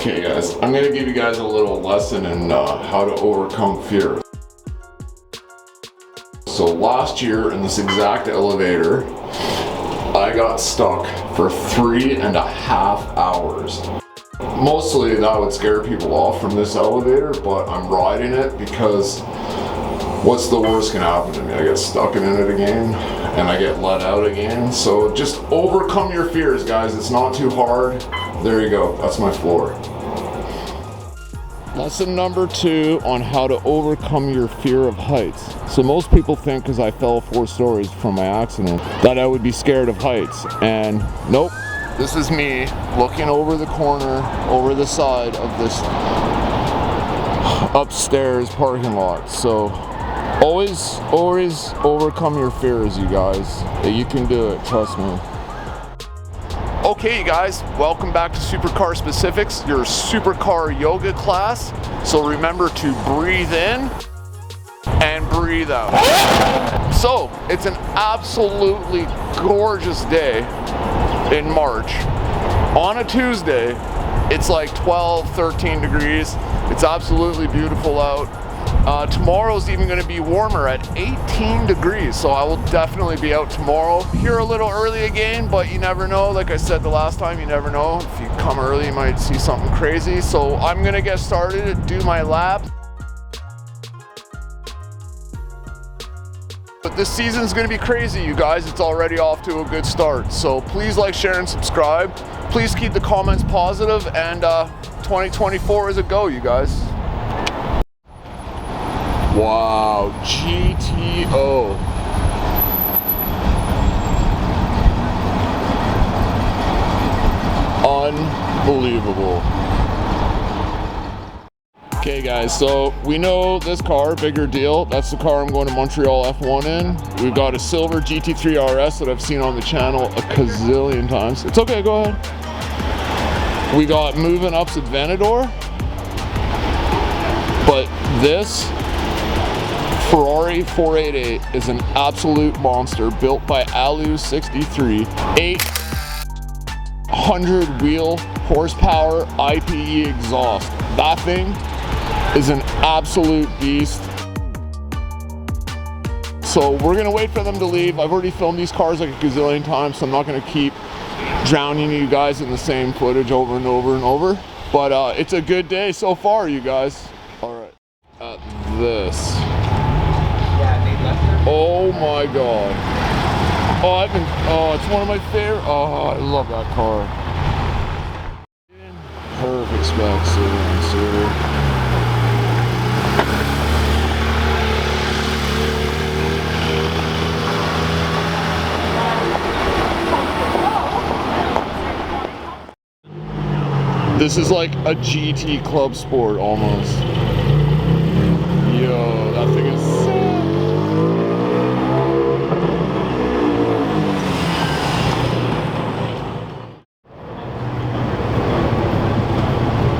Okay guys, I'm going to give you guys a little lesson in how to overcome fear. So last year in this exact elevator, I got stuck for 3.5 hours. Mostly that would scare people off from this elevator, but I'm riding it because what's the worst can happen to me? I get stuck in it again and I get let out again. So just overcome your fears, guys. It's not too hard. There you go. That's my floor. Lesson number 2 on how to overcome your fear of heights. So most people think because I fell 4 stories from my accident that I would be scared of heights, and nope. This is me looking over the corner, over the side of this upstairs parking lot. So always overcome your fears, you guys. You can do it, trust me. Okay, you guys, welcome back to Supercar Specifics, your supercar yoga class. So remember to breathe in and breathe out. So it's an absolutely gorgeous day in March. On a Tuesday, it's like 12, 13 degrees. It's absolutely beautiful out. Tomorrow's even going to be warmer at 18 degrees, so I will definitely be out tomorrow. Here a little early again, but you never know. Like I said the last time, you never know. If you come early, you might see something crazy. So I'm going to get started and do my lap. But this season's going to be crazy, you guys. It's already off to a good start. So please like, share, and subscribe. Please keep the comments positive, and 2024 is a go, you guys. Wow, GTO. Unbelievable. Okay guys, so we know this car, bigger deal. That's the car I'm going to Montreal F1 in. We've got a silver GT3 RS that I've seen on the channel a gazillion times. It's okay, go ahead. We got Moving Up's Aventador. But this Ferrari 488 is an absolute monster, built by Alu 63, 800 wheel horsepower IPE exhaust. That thing is an absolute beast. So we're gonna wait for them to leave. I've already filmed these cars like a gazillion times, so I'm not gonna keep drowning you guys in the same footage over and over and over. But it's a good day so far, you guys. All right, this. Oh my god. Oh, it's one of my favorite. Oh, I love that car. Perfect spec, sir. This is like a GT Club Sport almost. Yo, that thing is sick.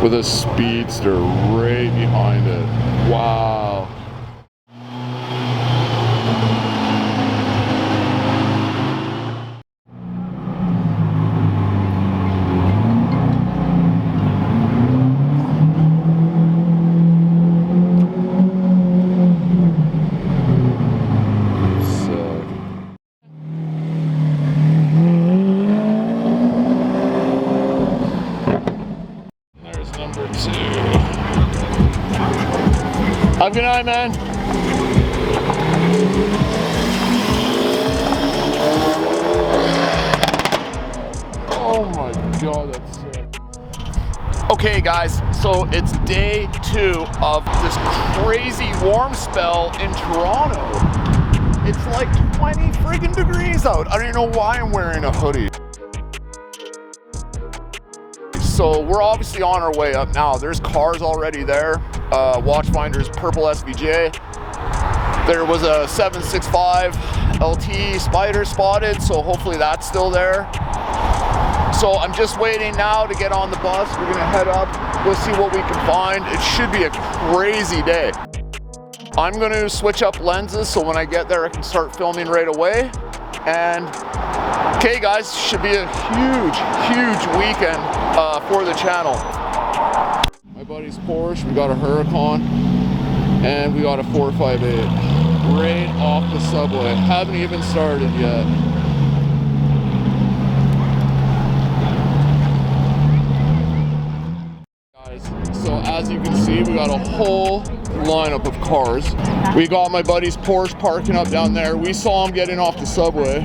With a speedster right behind it. Wow. Number 2. Have a good night, man. Oh my god, that's sick. Okay guys, so it's day 2 of this crazy warm spell in Toronto. It's like 20 friggin' degrees out. I don't even know why I'm wearing a hoodie. So we're obviously on our way up now. There's cars already there. Watchfinder's purple SVJ. There was a 765 LT Spider spotted, so hopefully that's still there. So I'm just waiting now to get on the bus. We're gonna head up. We'll see what we can find. It should be a crazy day. I'm gonna switch up lenses so when I get there I can start filming right away. And okay guys, should be a huge weekend for the channel. buddy's Porsche. We got a Huracan, and we got a 458 right off the subway. Haven't even started yet. So as you can see, we got a whole lineup of cars. We got my buddy's Porsche parking up down there. We saw him getting off the subway.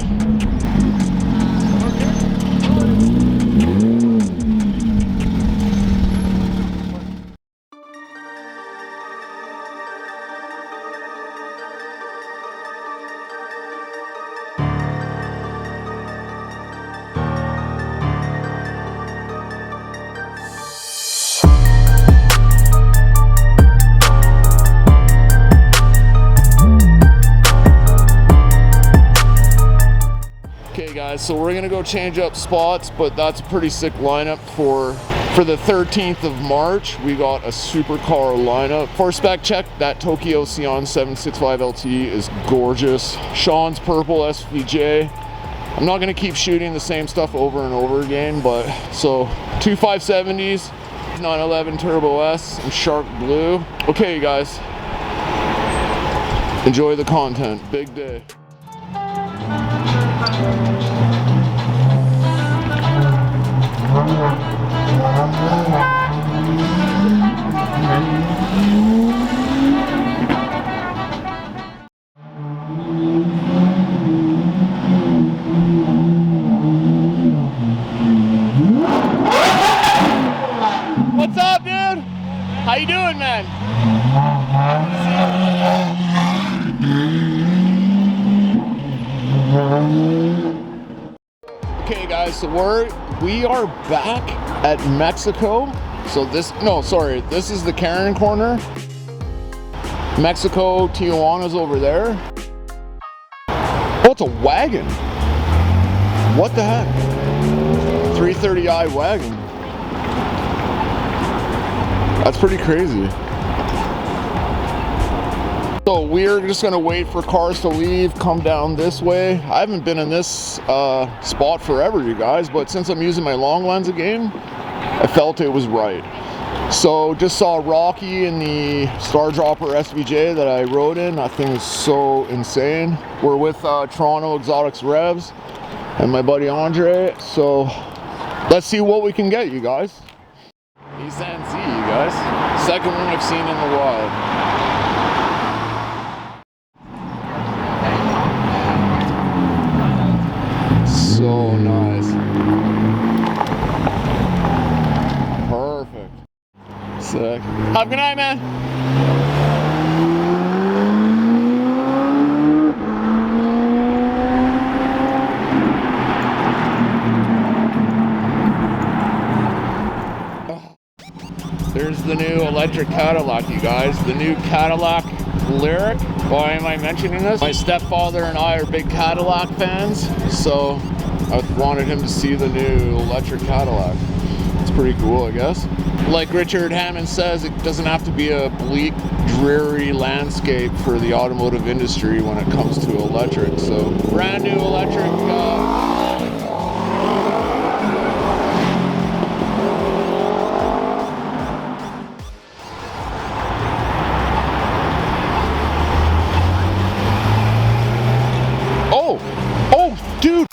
So we're gonna go change up spots, but that's a pretty sick lineup for the 13th of March. We got a supercar lineup. For spec check, that Tokyo Sion 765 LT is gorgeous. Sean's purple SVJ. I'm not gonna keep shooting the same stuff over and over again, but so two 570s, 911 Turbo S, and Shark Blue. Okay, you guys, enjoy the content. Big day. What's up, dude? How you doing, man? Okay, guys, so we are back at Mexico. So this is the Karen corner. Mexico, Tijuana's over there. Oh, it's a wagon. What the heck? 330i wagon. That's pretty crazy. So we're just gonna wait for cars to leave, come down this way. I haven't been in this spot forever, you guys, but since I'm using my long lens again, I felt it was right. So just saw Rocky in the Star Dropper SVJ that I rode in. That thing is so insane. We're with Toronto Exotics Revs and my buddy Andre. So let's see what we can get, you guys. Nissan Z, you guys. Second one I've seen in the wild. So nice. Perfect. Sick. Have a good night, man. There's the new electric Cadillac, you guys. The new Cadillac Lyric. Why am I mentioning this? My stepfather and I are big Cadillac fans, so I wanted him to see the new electric Cadillac. It's pretty cool, I guess. Like Richard Hammond says, it doesn't have to be a bleak, dreary landscape for the automotive industry when it comes to electric. So, brand new electric. Oh, dude.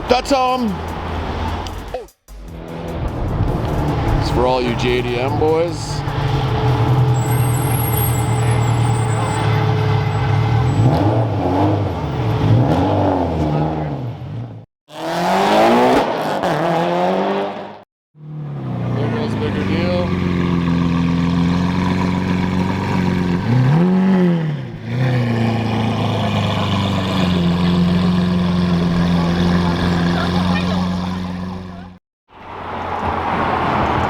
That's it's for all you JDM boys. Logo's a bigger deal.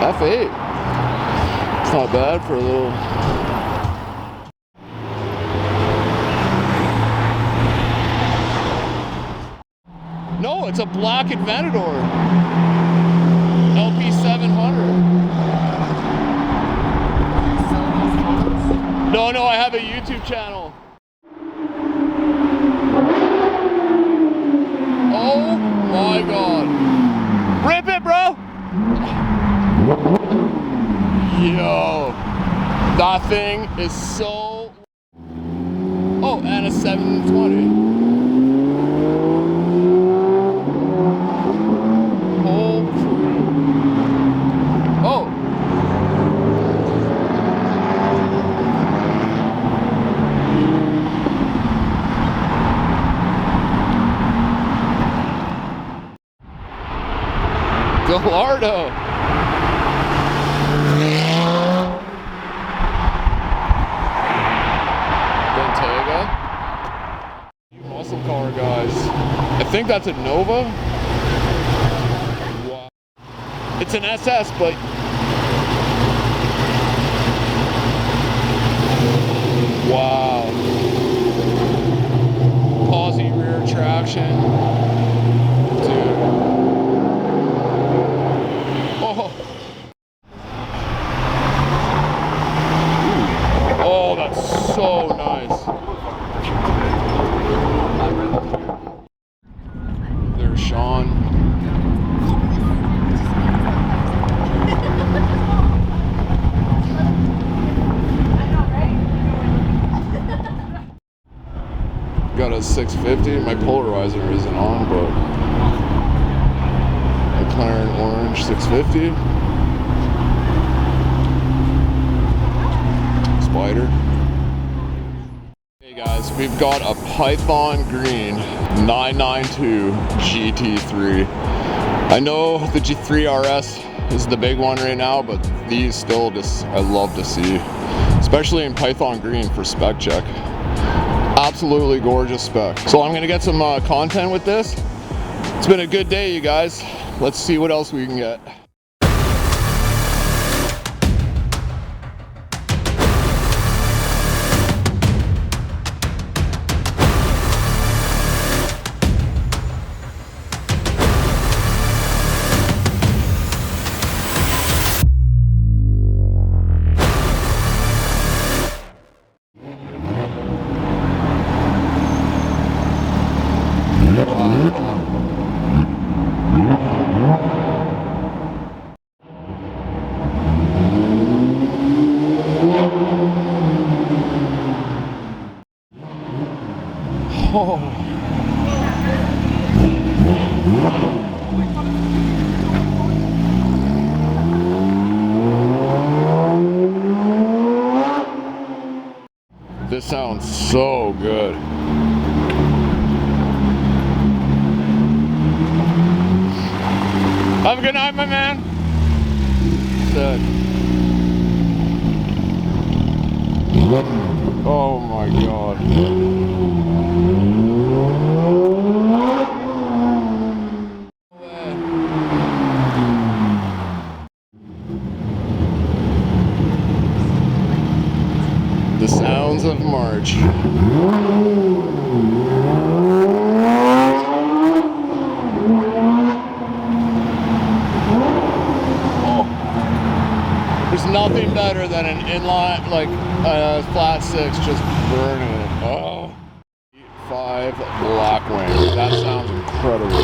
F8. It's not bad for a little. No, it's a black Aventador. LP 700. No, I have a YouTube channel. Oh, Yo, that thing is so... Oh, and a 720. Oh, oh. Gallardo. Muscle car, guys. I think that's a Nova. Wow. It's an SS, but wow. Posi rear traction. Dude. Oh. Oh, that's so nice. There's Sean. Got a 650. My polarizer isn't on, but McLaren orange 650. Spider. Hey guys, we've got a Python green 992 GT3. I know the G3 RS is the big one right now, but these still just I love to see, especially in Python green for spec check. Absolutely gorgeous spec. So I'm gonna get some content with this. It's been a good day, you guys. Let's see what else we can get. Oh. This sounds so good. Have a good night, my man. Sick. Oh my God. The sounds of March. Oh. There's nothing better than an inline, like a flat six, just burning it. Oh. 5 Blackwing. That sounds incredible.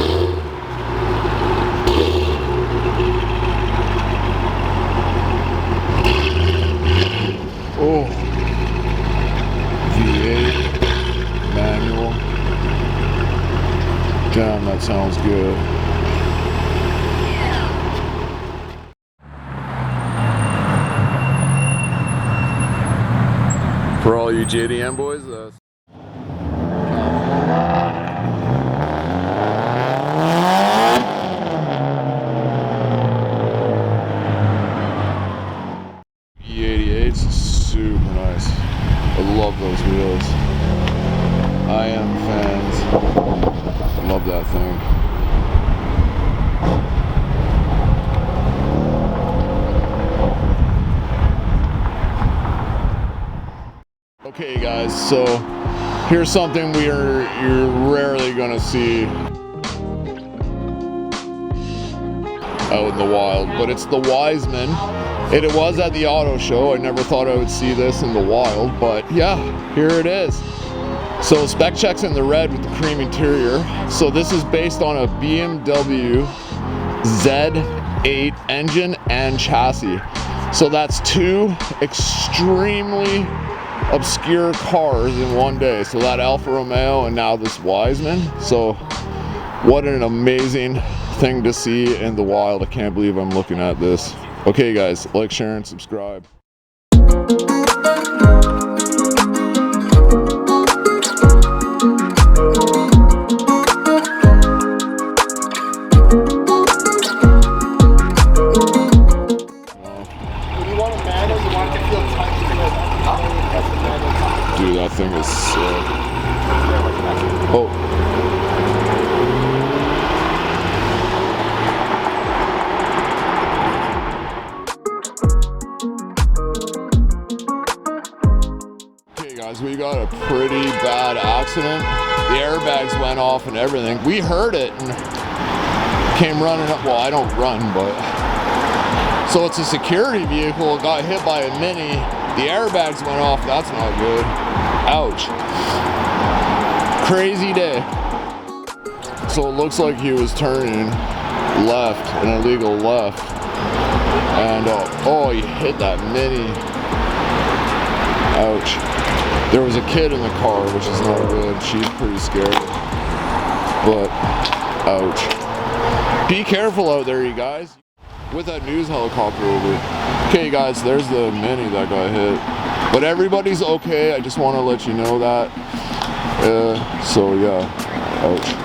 Oh. V8 manual. Damn, that sounds good. For all you JDM boys, E88's super nice. I love those wheels. I am fans. Love that thing. Okay guys, so here's something you're rarely gonna see out in the wild, but it's the Wiseman. It was at the auto show. I never thought I would see this in the wild, but yeah, here it is. So spec checks in the red with the cream interior. So this is based on a BMW Z8 engine and chassis. So that's two extremely obscure cars in one day. So that Alfa Romeo and now this Wiseman. So what an amazing thing to see in the wild. I can't believe I'm looking at this. Okay guys, like, share, and subscribe. Dude, that thing is sick. Oh. Okay guys, we got a pretty bad accident. The airbags went off and everything. We heard it and came running up. Well, I don't run, but... So it's a security vehicle, got hit by a Mini. The airbags went off, that's not good. Ouch. Crazy day. So it looks like he was turning left, an illegal left. And oh, he hit that Mini. Ouch. There was a kid in the car, which is not good. She's pretty scared. But, ouch. Be careful out there, you guys. With that news helicopter over. Okay guys, there's the Mini that got hit. But everybody's okay, I just want to let you know that. So yeah, ouch.